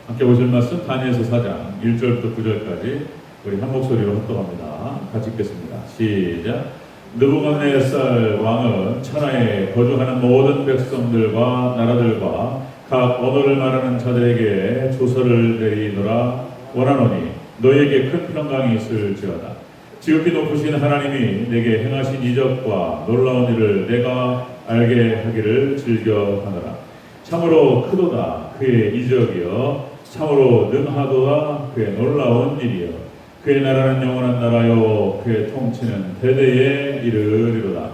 함께 보실 말씀 다니엘서 4장 1절부터 9절까지 우리 한 목소리로 합독합니다. 같이 읽겠습니다. 시작. 느부갓네살 왕은 천하에 거주하는 모든 백성들과 나라들과 각 언어를 말하는 자들에게 조서를 내리노라 원하노니 너에게 큰 평강이 있을지어다. 지극히 높으신 하나님이 내게 행하신 이적과 놀라운 일을 내가 알게 하기를 즐겨하노라. 참으로 크도다 그의 이적이여, 참으로 능하도다 그의 놀라운 일이여. 그의 나라는 영원한 나라요, 그의 통치는 대대에 이르리로다.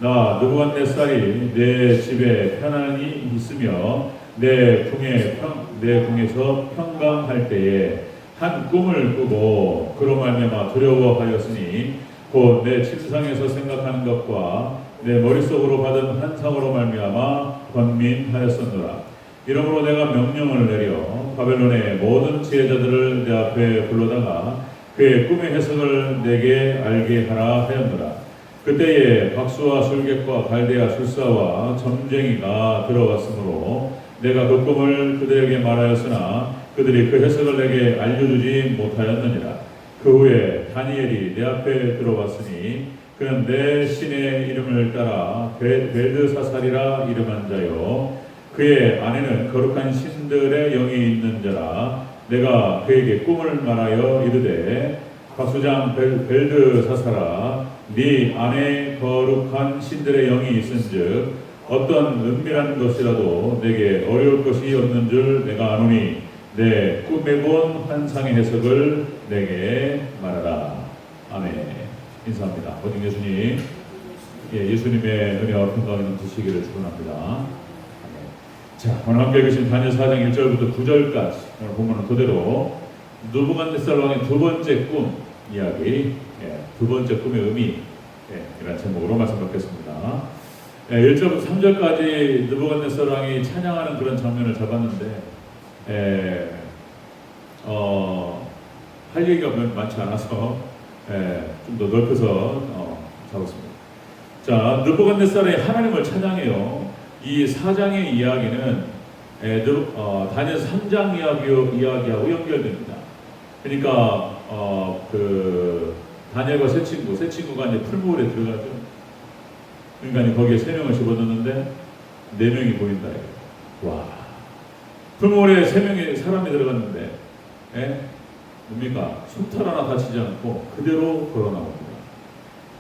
나 느부갓네살이 내 집에 편안히 있으며 내 궁에서 평강할 때에 한 꿈을 꾸고 그로 말미암아 두려워하였으니 곧 내 침상에서 생각하는 것과 내 머릿속으로 받은 환상으로 말미암아 번민하였었노라. 이러므로 내가 명령을 내려 바벨론의 모든 지혜자들을 내 앞에 불러다가 그의 꿈의 해석을 내게 알게 하라 하였노라. 그때에 박수와 술객과 갈대아 술사와 점쟁이가 들어왔으므로 내가 그 꿈을 그들에게 말하였으나 그들이 그 해석을 내게 알려주지 못하였느니라. 그 후에 다니엘이 내 앞에 들어왔으니 그는 내 신의 이름을 따라 벨드사살이라 이름한 자요, 그의 안에는 거룩한 신들의 영이 있는 자라. 내가 그에게 꿈을 말하여 이르되 박수장 벨드사살아, 네 안에 거룩한 신들의 영이 있은즉 어떤 은밀한 것이라도 내게 어려울 것이 없는 줄 내가 아노니 내 꿈에 본 환상의 해석을 내게 말하라. 아멘. 인사합니다. 오직 예수님, 예수님의 은혜와 평강이 넘치시기를 축원합니다. 아멘. 자, 오늘 함께 계신 다니엘 4장 1절부터 9절까지 오늘 본문은 그대로 느부갓네살 왕의 두 번째 꿈 이야기, 두 번째 꿈의 의미, 이런 제목으로 말씀 받겠습니다. 1절부터 3절까지 느부갓네살 왕이 찬양하는 그런 장면을 잡았는데 할 얘기가 많지 않아서 좀 더 넓혀서 잡았습니다. 자, 느부갓네살의 하나님을 찬양해요. 이 4장의 이야기는 다니엘 3장 이야기하고 연결됩니다. 그러니까 그 다니엘과 세 친구가 이제 풀무울에 들어가죠. 그러니까 거기에 3명을 집어넣는데 4명이 보인다. 와, 풀무울에 3명의 사람이 들어갔는데 뭡니까? 솜털 하나 다치지 않고 그대로 걸어 나옵니다.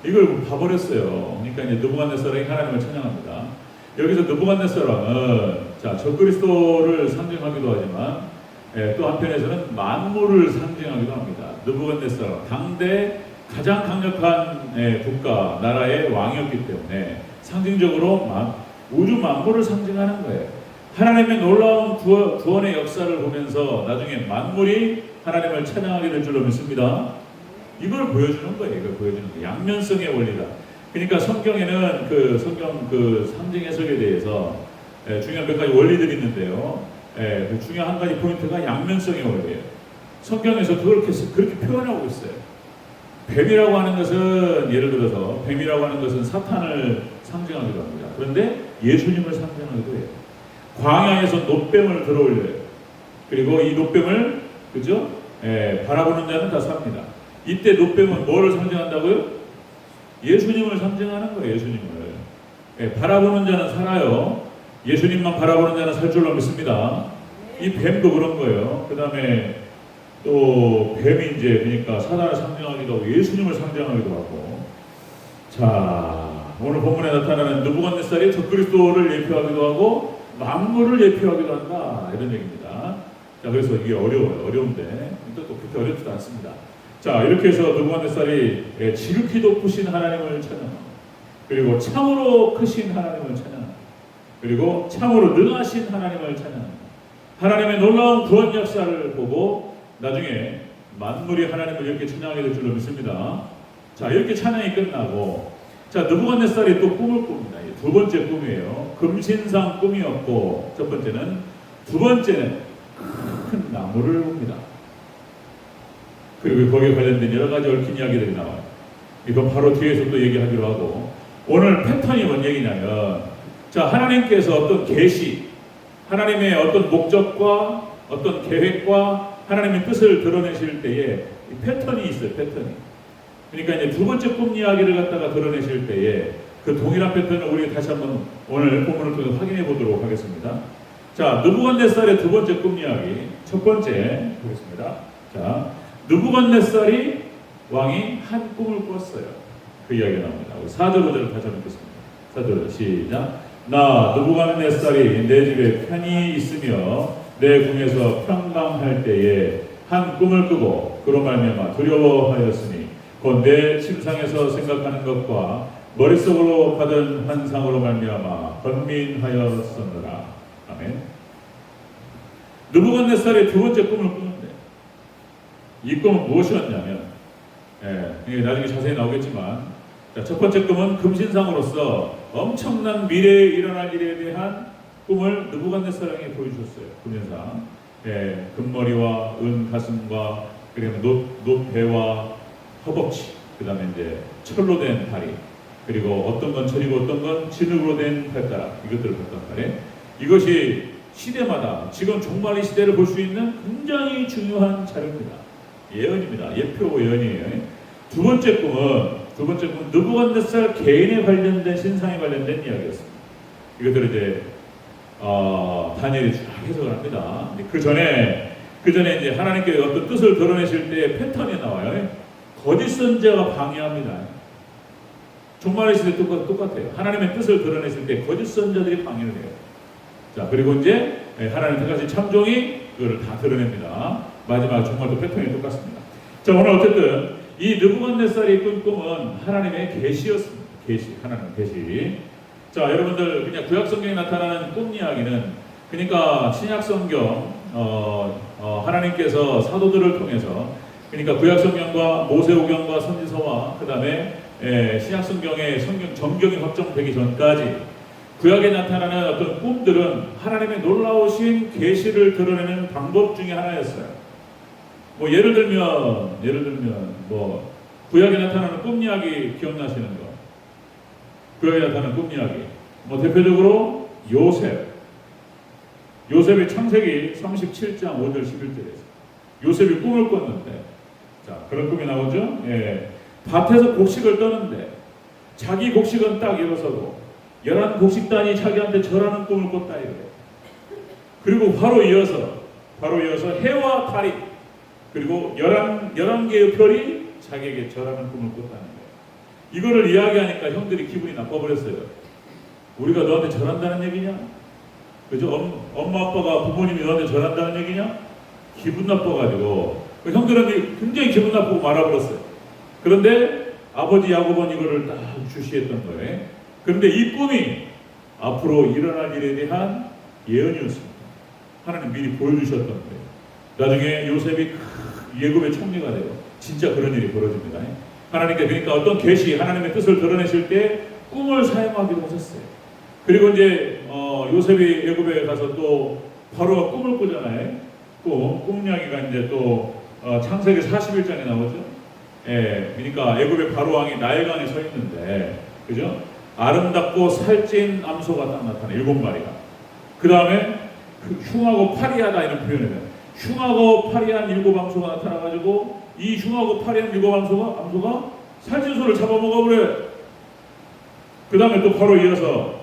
이걸 봐버렸어요. 그러니까 이제 느부갓네살이 하나님을 찬양합니다. 여기서 느부갓네살 왕은 자, 적그리스도를 상징하기도 하지만 또 한편에서는 만물을 상징하기도 합니다. 느부갓네살 당대 가장 강력한 국가, 나라의 왕이었기 때문에 상징적으로 우주 만물을 상징하는 거예요. 하나님의 놀라운 구원의 역사를 보면서 나중에 만물이 하나님을 찬양하게 될 줄로 믿습니다. 이걸 보여주는 거예요. 이걸 보여주는 거예요. 양면성의 원리다. 그러니까 성경에는 성경 상징 해석에 대해서 중요한 몇 가지 원리들이 있는데요. 그 중요한 한 가지 포인트가 양면성의 원리예요. 성경에서 그렇게 표현하고 있어요. 뱀이라고 하는 것은, 예를 들어서 뱀이라고 하는 것은 사탄을 상징하기도 합니다. 그런데 예수님을 상징하기도 해요. 광야에서 놋뱀을 들어올려요. 그리고 이 놋뱀을 바라보는 자는 다 삽니다. 이때 놋뱀은 뭐를 상징한다고요? 예수님을 상징하는 거예요. 예수님을. 바라보는 자는 살아요. 예수님만 바라보는 자는 살 줄로 믿습니다. 이 뱀도 그런 거예요. 그 다음에 또 뱀이 이제 그러니까 사단을 상징하기도 하고 예수님을 상징하기도 하고. 자, 오늘 본문에 나타나는 느부갓네살이 적그리스도를 예표하기도 하고 만물을 예표하기도 한다, 이런 얘기입니다. 자, 그래서 이게 어려운데 또 그렇게 어렵지도 않습니다. 자, 이렇게 해서 느부갓네살이 지극히 높으신 하나님을 찬양합니다. 그리고 참으로 크신 하나님을 찬양합니다. 그리고 참으로 능하신 하나님을 찬양합니다. 하나님의 놀라운 구원 역사를 보고 나중에 만물이 하나님을 이렇게 찬양하게 될 줄로 믿습니다. 자, 이렇게 찬양이 끝나고, 자, 느부갓네살이 또 꿈을 꿉니다. 두 번째 꿈이에요. 금신상 꿈이었고, 첫 번째는, 두 번째는 큰 나무를 봅니다. 그리고 거기에 관련된 여러 가지 얽힌 이야기들이 나와요. 이건 바로 뒤에서 또 얘기하기로 하고, 오늘 패턴이 뭔 얘기냐면, 자, 하나님께서 어떤 계시, 하나님의 어떤 목적과 어떤 계획과 하나님의 뜻을 드러내실 때에 패턴이 있어요. 패턴이. 그러니까 이제 두 번째 꿈 이야기를 갖다가 드러내실 때에 그 동일한 패턴을 우리 다시 한번 오늘 본문을 통해서 확인해 보도록 하겠습니다. 자, 느부갓네살의 두 번째 꿈 이야기. 첫 번째 보겠습니다. 자, 느부갓네살이 왕이 한 꿈을 꿨어요. 그 이야기가 나옵니다. 4절 5절을 다시 한번 읽겠습니다. 4절 시작. 나 느부갓네살이 내 집에 편히 있으며 내 궁에서 평강할 때에 한 꿈을 꾸고 그로 말미암아 두려워하였으니 곧 내 침상에서 생각하는 것과 머릿속으로 받은 환상으로 말미암아 번민하였었느라. 아멘. 느부갓네살의 두 번째 꿈을 꾸는데 이 꿈은 무엇이었냐면, 이게 나중에 자세히 나오겠지만, 첫 번째 꿈은 금신상으로서 엄청난 미래에 일어날 일에 대한 꿈을 느부갓네살 왕이 보여주셨어요. 금신상. 금머리와 은 가슴과 그리고 노배와 허벅지, 그 다음에 이제 철로 된 다리, 그리고 어떤 건 철이고 어떤 건 진흙으로 된 발가락, 이것들을 봤단 말이에요. 이것이 시대마다 지금 종말의 시대를 볼 수 있는 굉장히 중요한 자료입니다. 예언입니다. 예표 예언이에요. 두 번째 꿈은 느부갓네살 개인에 관련된 신상에 관련된 이야기였습니다. 이것들을 이제 다니엘이 쭉 해석을 합니다. 그 전에 이제 하나님께 어떤 뜻을 드러내실 때 패턴이 나와요. 거짓 선지자가 방해합니다. 종말의 시대 똑같아요. 하나님의 뜻을 드러내실 때 거짓 선지자들이 방해를 해요. 자, 그리고 이제 하나님 택하신 참종이 그걸 다 드러냅니다. 마지막 종말도 패턴이 똑같습니다. 자, 오늘 어쨌든 이 느부갓네살이 꾼 꿈은 하나님의 계시였습니다. 계시, 하나님의 계시. 자, 여러분들 그냥 구약 성경에 나타나는 꿈 이야기는 그러니까 신약 성경 하나님께서 사도들을 통해서 그러니까 구약 성경과 모세오경과 선지서와 그다음에 신약 성경의 정경이 확정되기 전까지 구약에 나타나는 어떤 꿈들은 하나님의 놀라우신 계시를 드러내는 방법 중에 하나였어요. 뭐 예를 들면 뭐 구약에 나타나는 꿈 이야기 기억나시는 거? 구약에 나타나는 꿈 이야기. 뭐 대표적으로 요셉의 창세기 37장 5절 11절에서 요셉이 꿈을 꿨는데, 자, 그런 꿈이 나오죠. 밭에서 곡식을 떠는데 자기 곡식은 딱 일어서고 11 곡식단이 자기한테 절하는 꿈을 꿨다 이거예요. 그리고 바로 이어서 해와 달이 그리고 11개의 별이 자기에게 절하는 꿈을 꿨다는 거예요. 이거를 이야기하니까 형들이 기분이 나빠버렸어요. 우리가 너한테 절한다는 얘기냐? 그죠? 엄마 아빠가 부모님이 너한테 절한다는 얘기냐? 기분 나빠가지고 형들은 굉장히 기분 나쁘고 말아버렸어요. 그런데 아버지 야곱은 이거를 딱 주시했던 거예요. 그런데 이 꿈이 앞으로 일어날 일에 대한 예언이었습니다. 하나님 미리 보여주셨던 거예요. 나중에 요셉이 예굽의 총리가 되고 진짜 그런 일이 벌어집니다. 하나님께 그러니까 어떤 계시, 하나님의 뜻을 드러내실 때 꿈을 사용하기도 하셨어요. 그리고 이제 요셉이 예굽에 가서 또 바로가 꿈을 꾸잖아요. 꿈 이야기가 이제 또 창세기 41장에 나오죠. 그러니까 애굽의 바로 왕이 나일강에 서 있는데, 그죠? 아름답고 살찐 암소가 딱 나타나 7마리가. 그 다음에 흉하고 파리하다 이런 표현을 해요. 흉하고 파리한 7암소가 나타나가지고 이 흉하고 파리한 7암소가 살찐 소를 잡아먹어버려요. 그 다음에 또 바로 이어서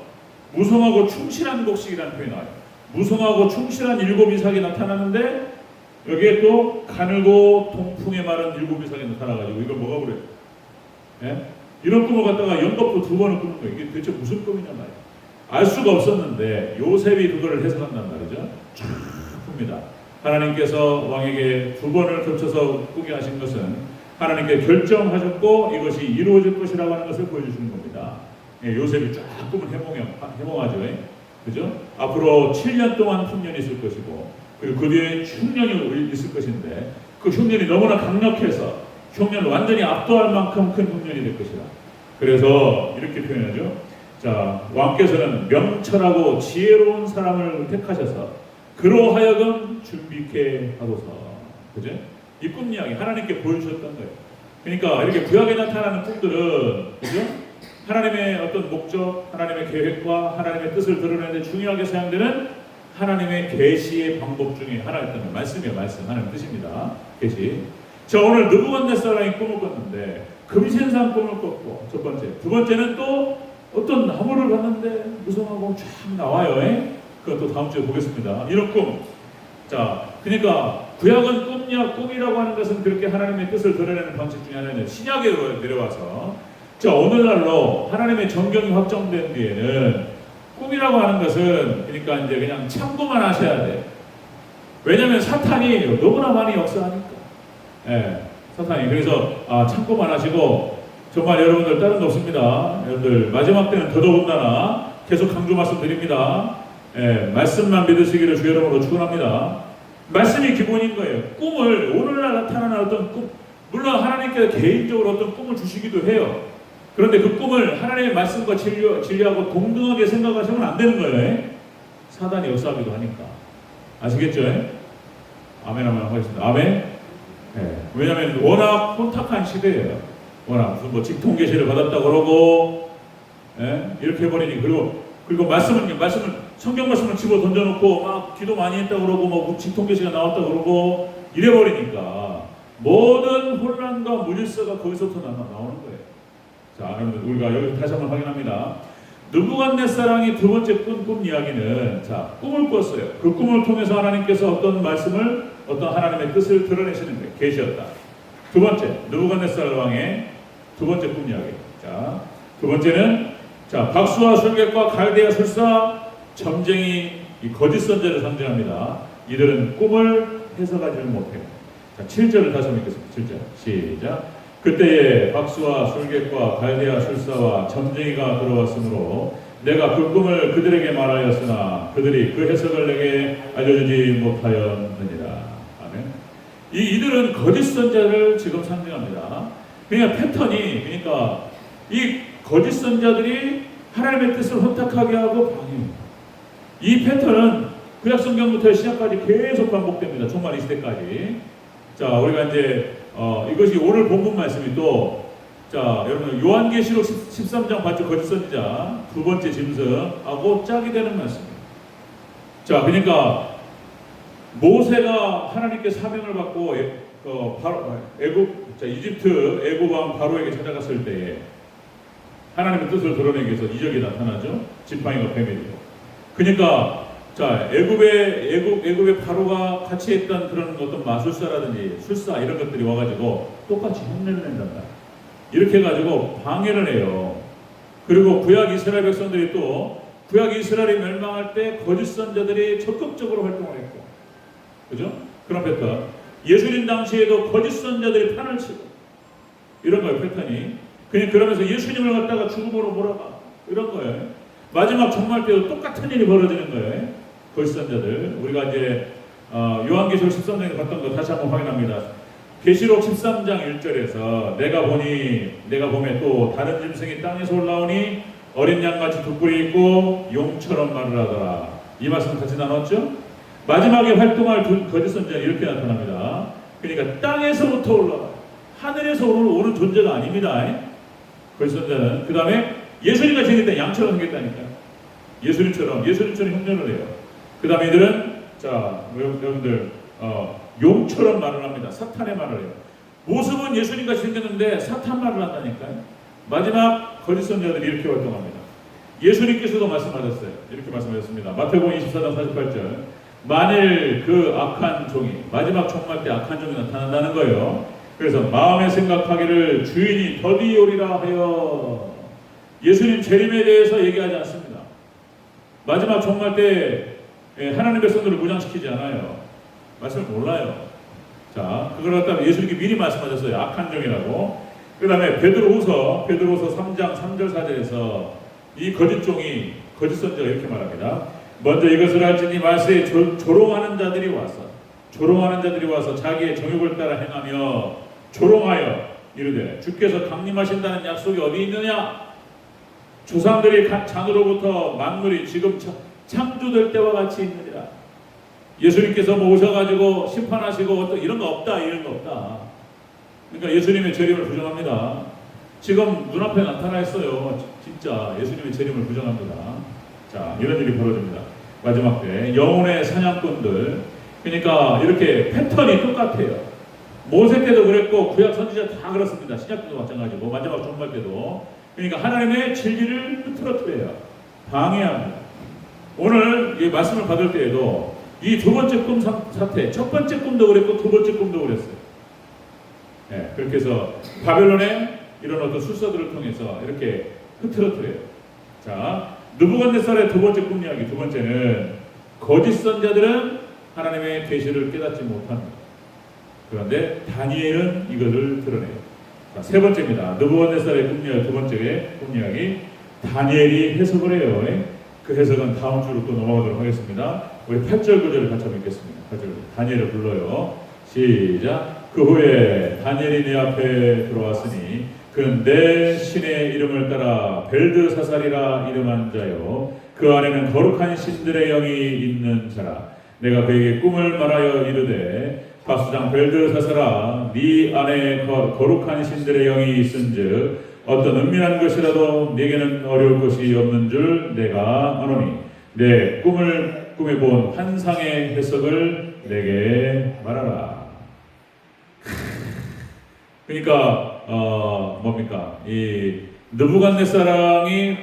무성하고 충실한 곡식이라는 표현이 나와요. 무성하고 충실한 7이삭이 나타나는데 여기에 또 가늘고 통풍에 마른 7이삭이 나타나가지고 이걸 먹어버려요. 이런 꿈을 갖다가 연거푸 2번을 꾸는 거예요. 이게 대체 무슨 꿈이냐 말이에요. 알 수가 없었는데 요셉이 그거를 해석한단 말이죠. 쫙 풉니다. 하나님께서 왕에게 2번을 겹쳐서 꾸게 하신 것은 하나님께 결정하셨고 이것이 이루어질 것이라고 하는 것을 보여주시는 겁니다. 요셉이 쫙 꿈을 해몽하죠. 그죠? 앞으로 7년 동안 흉년이 있을 것이고 그리고 그 뒤에 흉년이 있을 것인데 그 흉년이 너무나 강력해서 흉년을 완전히 압도할 만큼 큰 흉년이 될 것이다. 그래서 이렇게 표현하죠. 자, 왕께서는 명철하고 지혜로운 사람을 택하셔서 그로 하여금 준비케 하소서. 그죠? 이 꿈 이야기 하나님께 보여주셨던 거예요. 그러니까 이렇게 구약에 나타나는 꿈들은, 그죠? 하나님의 어떤 목적, 하나님의 계획과 하나님의 뜻을 드러내는 데 중요하게 사용되는 하나님의 계시의 방법 중에 하나였던 거. 말씀이에요. 말씀. 하나님 뜻입니다. 계시. 자, 오늘 느부갓네살이 꿈을 꿨는데 금신상 꿈을 꿨고, 첫 번째. 두 번째는 또 어떤 나무를 봤는데 무성하고 쫙 나와요. 그것도 다음 주에 보겠습니다. 이런 꿈. 자, 그러니까 구약은 꿈이라고 하는 것은 그렇게 하나님의 뜻을 드러내는 방식 중에 하나는 신약에 내려와서, 자, 오늘날로 하나님의 정경이 확정된 뒤에는 꿈이라고 하는 것은 그러니까 이제 그냥 참고만 하셔야 돼. 왜냐하면 사탄이 너무나 많이 역사하니까. 사탄이. 그래서 참고만 하시고, 정말 여러분들 다른 거 없습니다. 여러분들 마지막 때는 더더군다나 계속 강조 말씀드립니다. 말씀만 믿으시기를 주 이름으로 축원합니다. 말씀이 기본인 거예요. 꿈을, 오늘날 나타나는 어떤 꿈, 물론 하나님께서 개인적으로 어떤 꿈을 주시기도 해요. 그런데 그 꿈을 하나님의 말씀과 진리하고 동등하게 생각하시면 안 되는 거예요. 사단이 역사하기도 하니까. 아시겠죠? 아멘 한번 하겠습니다. 아멘. 왜냐하면 워낙 혼탁한 시대예요. 워낙 무슨 뭐 직통계시를 받았다 그러고, 이렇게 해버리니. 그리고 말씀을 성경 말씀을 집어 던져놓고 막 기도 많이 했다 그러고 뭐 직통계시가 나왔다 그러고 이래버리니까 모든 혼란과 무질서가 거기서부터 나오는 거예요. 자, 여러분 우리가 여기 다시 한번 확인합니다. 느부갓네살이 두 번째 꿈 이야기는, 자, 꿈을 꿨어요. 그 꿈을 통해서 하나님께서 어떤 말씀을, 어떤 하나님의 뜻을 드러내시는 거예요. 계시였다. 두 번째, 느부갓네살 왕의 두 번째 꿈 이야기. 자, 두 번째는, 자, 박수와 술객과 갈대아 술사, 점쟁이, 이 거짓 선자를 상징합니다. 이들은 꿈을 해석하지 못해요. 자, 7절을 다시 한번 읽겠습니다. 7절 시작. 그때에 박수와 술객과 갈대아 술사와 점쟁이가 들어왔으므로 내가 그 꿈을 그들에게 말하였으나 그들이 그 해석을 내게 알려주지 못하였느니라. 아멘. 이들은 거짓 선자를 지금 상징합니다. 그러니까 패턴이, 그러니까 이 거짓 선자들이 하나님의 뜻을 혼탁하게 하고 방해합니다. 이 패턴은 구약성경부터 시작까지 계속 반복됩니다. 종말 이 시대까지. 자, 우리가 이제 이것이 오늘 본문 말씀이 또, 자, 여러분 요한계시록 13장 봤죠? 거짓 선지자 두 번째 짐승하고 짝이 되는 말씀입니다. 자, 그러니까 모세가 하나님께 사명을 받고 이집트 애굽 왕 바로에게 찾아갔을 때에 하나님의 뜻을 드러내기 위해서 이적이 나타나죠. 지팡이가 뱀이 되고. 그러니까 자, 애굽의 바로가 같이 했던 그런 어떤 마술사라든지 술사 이런 것들이 와가지고 똑같이 흉내를 낸단다. 이렇게 해가지고 방해를 해요. 그리고 구약 이스라엘 백성들이 또 구약 이스라엘이 멸망할 때 거짓 선자들이 적극적으로 활동을 했고, 그죠? 그런 패턴. 예수님 당시에도 거짓 선자들이 판을 치고 이런 거예요, 패턴이. 그냥 그러면서 예수님을 갖다가 죽음으로 몰아가 이런 거예요. 마지막 종말 때도 똑같은 일이 벌어지는 거예요. 거짓 선자들. 우리가 이제 요한계시록 13장에 봤던 거 다시 한번 확인합니다. 계시록 13장 1절에서 내가 보매 또 다른 짐승이 땅에서 올라오니 어린 양같이 두 뿔이 있고 용처럼 말을 하더라. 이 말씀 같이 나눴죠? 마지막에 활동할 거짓 선자는 이렇게 나타납니다. 그러니까 땅에서부터 올라가, 하늘에서 오는 존재가 아닙니다. 거짓 선자는. 그 다음에 예수님과 생겼다. 양처럼 생겼다니까요. 예수님처럼 흉내를 해요. 그 다음에 이들은, 자, 여러분들 용처럼 말을 합니다. 사탄의 말을 해요. 모습은 예수님같이 생겼는데 사탄 말을 한다니까요. 마지막 거짓 선자들이 이렇게 활동합니다. 예수님께서도 말씀하셨어요. 이렇게 말씀하셨습니다. 마태복음 24장 48절. 만일 그 악한 종이, 마지막 종말 때 악한 종이 나타난다는 거예요. 그래서 마음에 생각하기를 주인이 더디 오리라 하여, 예수님 재림에 대해서 얘기하지 않습니다. 마지막 종말 때 하나님 백성들을 무장시키지 않아요. 말씀을 몰라요. 자, 그걸 갖다가 예수님께 미리 말씀하셨어요. 악한 종이라고. 그 다음에 베드로후서 3장 3절 4절에서 이 거짓 종이, 거짓 선자가 이렇게 말합니다. 먼저 이것을 알지니 말세에 조롱하는 자들이 와서 자기의 정욕을 따라 행하며 조롱하여 이르되 주께서 강림하신다는 약속이 어디 있느냐? 조상들이 장으로부터 만물이 지금 창조될 때와 같이 있느니라. 예수님께서 뭐 오셔가지고 심판하시고 어떤 이런 거 없다. 그러니까 예수님의 재림을 부정합니다. 지금 눈앞에 나타나 있어요. 진짜 예수님의 재림을 부정합니다. 자, 이런 일이 벌어집니다. 마지막 때 영혼의 사냥꾼들. 그러니까 이렇게 패턴이 똑같아요. 모세 때도 그랬고 구약 선지자 다 그렇습니다. 신약 때도 마찬가지고 마지막 종말 때도. 그러니까 하나님의 진리를 흐트러뜨려요. 방해합니다. 오늘 이 말씀을 받을 때에도 이 두 번째 꿈 사태, 첫 번째 꿈도 그랬고 두 번째 꿈도 그랬어요. 네, 그렇게 해서 바벨론의 이런 어떤 술사들을 통해서 이렇게 흐트러뜨려요. 자, 느부갓네살의 두 번째 꿈 이야기. 두 번째는 거짓 선자들은 하나님의 계시를 깨닫지 못합니다. 그런데 다니엘은 이것을 드러내요. 자, 세 번째입니다. 느부갓네살의 꿈 이야기. 두 번째 꿈 이야기. 다니엘이 해석을 해요. 그 해석은 다음 주로 또 넘어가도록 하겠습니다. 우리 8절 9절을 같이 한번 읽겠습니다. 8절. 다니엘을 불러요. 시작. 그 후에 다니엘이 내 앞에 들어왔으니 그는 내 신의 이름을 따라 벨드사살이라 이름한 자요 그 안에는 거룩한 신들의 영이 있는 자라. 내가 그에게 꿈을 말하여 이르되 박수장 벨드사살아 네 안에 거룩한 신들의 영이 있은즉 어떤 은밀한 것이라도 네게는 어려울 것이 없는 줄 내가 아노니 내 꿈을 꿈에 본 환상의 해석을 내게 말하라. 그러니까 뭡니까? 이 느부갓네살이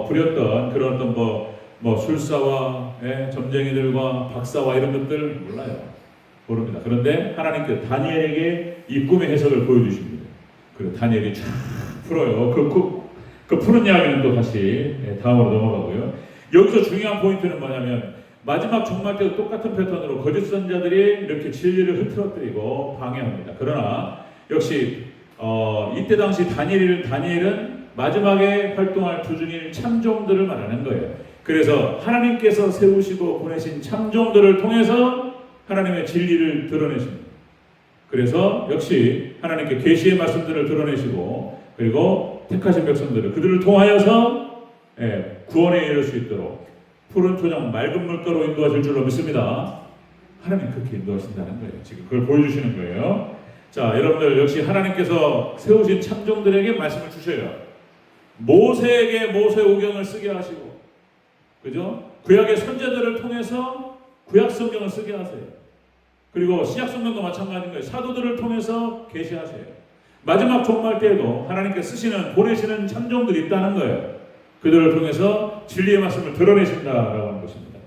부렸던 그런 어떤 뭐 술사와 점쟁이들과 박사와 이런 것들 몰라요. 모릅니다. 그런데 하나님께서 다니엘에게 이 꿈의 해석을 보여주십니다. 그리고 다니엘이 쫙 풀어요. 그 푸는 이야기는 또 다시 다음으로 넘어가고요. 여기서 중요한 포인트는 뭐냐면 마지막 종말 때도 똑같은 패턴으로 거짓 선자들이 이렇게 진리를 흐트러뜨리고 방해합니다. 그러나 역시 이때 당시 다니엘은 마지막에 활동할 두 중인 참종들을 말하는 거예요. 그래서 하나님께서 세우시고 보내신 참종들을 통해서 하나님의 진리를 드러내십니다. 그래서 역시 하나님께 계시의 말씀들을 드러내시고 그리고 택하신 백성들을 그들을 통하여서 구원에 이를 수 있도록 푸른 초장 맑은 물가로 인도하실 줄로 믿습니다. 하나님 그렇게 인도하신다는 거예요. 지금 그걸 보여주시는 거예요. 자, 여러분들 역시 하나님께서 세우신 참종들에게 말씀을 주셔요. 모세에게 모세오경을 쓰게 하시고, 그죠? 구약의 선제들을 통해서 구약 성경을 쓰게 하세요. 그리고 신약 성경도 마찬가지인 거예요. 사도들을 통해서 계시하세요. 마지막 종말 때에도 하나님께 쓰시는 보내시는 참종들이 있다는 거예요. 그들을 통해서 진리의 말씀을 드러내신다라고 하는 것입니다.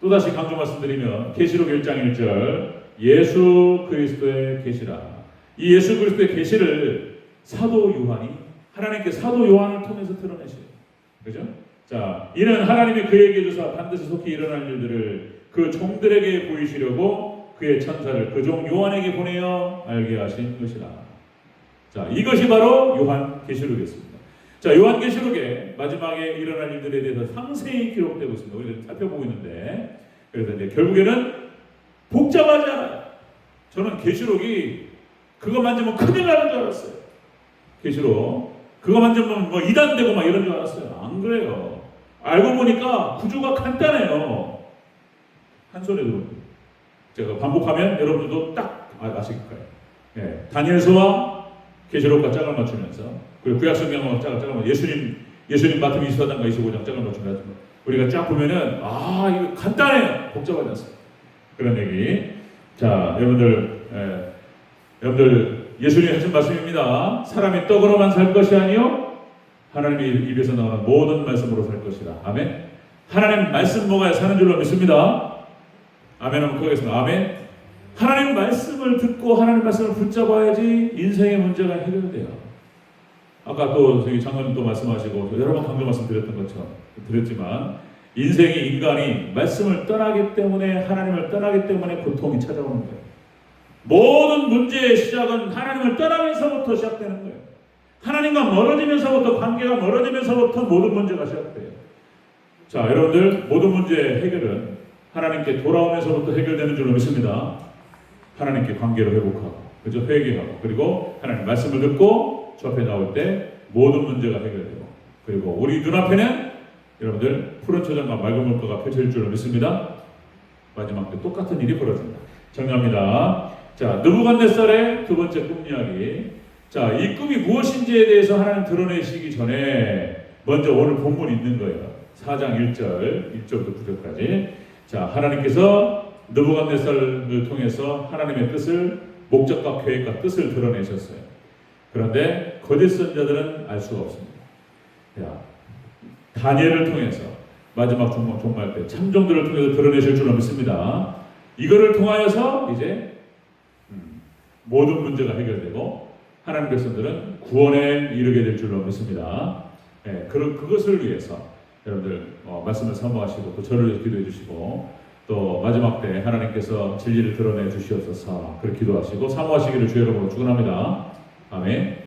또다시 강조 말씀드리면 계시록 1장 1절 예수 그리스도의 계시라. 이 예수 그리스도의 계시를 사도 요한이 하나님께 사도 요한을 통해서 드러내셔요. 그죠? 자, 이는 하나님이 그에게 주사 반드시 속히 일어날 일들을 그 종들에게 보이시려고 그의 천사를 그 종 요한에게 보내어 알게 하신 것이라. 자, 이것이 바로 요한계시록이었습니다. 자, 요한계시록에 마지막에 일어날 일들에 대해서 상세히 기록되고 있습니다. 우리가 살펴보고 있는데, 그래서 이제 결국에는 복잡하지 않아요. 저는 계시록이 그거 만지면 큰일 나는 줄 알았어요. 계시록 그거 만지면 뭐 이단되고 막 이런 줄 알았어요. 안 그래요. 알고 보니까 구조가 간단해요. 한 손에 들어. 제가 반복하면 여러분들도 딱 아실 거예요. 다니엘서와 계시록과 짝을 맞추면서 그리고 구약 성경과 짝을 맞추면서 예수님 마태복음 24장과 25장 짝을 맞추면서 우리가 쫙 보면은 이거 간단해요. 복잡하지 않습니다. 그런 얘기. 자, 여러분들 예수님이 하신 말씀입니다. 사람이 떡으로만 살 것이 아니요 하나님의 입에서 나오는 모든 말씀으로 살 것이라. 아멘. 하나님 말씀 먹어야 사는 줄로 믿습니다. 아멘 한번 하겠습니다. 아멘. 하나님 말씀을 듣고 하나님 말씀을 붙잡아야지 인생의 문제가 해결돼요. 아까 또 저기 장로님 또 말씀하시고 여러 번 강조 말씀드렸던 것처럼 드렸지만 인생이 인간이 말씀을 떠나기 때문에 하나님을 떠나기 때문에 고통이 찾아오는 거예요. 모든 문제의 시작은 하나님을 떠나면서부터 시작되는 거예요. 하나님과 멀어지면서부터 관계가 멀어지면서부터 모든 문제가 시작돼요. 자, 여러분들 모든 문제의 해결은 하나님께 돌아오면서부터 해결되는 줄로 믿습니다. 하나님께 관계를 회복하고, 그죠? 회개하고, 그리고 하나님 말씀을 듣고 주 앞에 나올 때 모든 문제가 해결되고, 그리고 우리 눈앞에는 여러분들 푸른 초장과 맑은 물가가 펼쳐질 줄로 믿습니다. 마지막 때 똑같은 일이 벌어진다. 정리합니다. 자, 느부갓네살의 두 번째 꿈 이야기. 자, 이 꿈이 무엇인지에 대해서 하나님 드러내시기 전에 먼저 오늘 본문이 있는 거예요. 4장 1절부터 9절까지. 자, 하나님께서 느부갓네살을 통해서 하나님의 뜻을, 목적과 계획과 뜻을 드러내셨어요. 그런데 거짓 선자들은 알 수가 없습니다. 야, 다니엘을 통해서 마지막 종말 때 참종들을 통해서 드러내실 줄로 믿습니다. 이거를 통하여서 이제 모든 문제가 해결되고 하나님 백성들은 구원에 이르게 될 줄로 믿습니다. 예, 그것을 위해서 여러분들 말씀을 사모하시고 또 저를 위해서 기도해 주시고 또 마지막 때 하나님께서 진리를 드러내 주시옵소서 그렇게 기도하시고 사모하시기를 주의 이름으로 축원합니다. 아멘.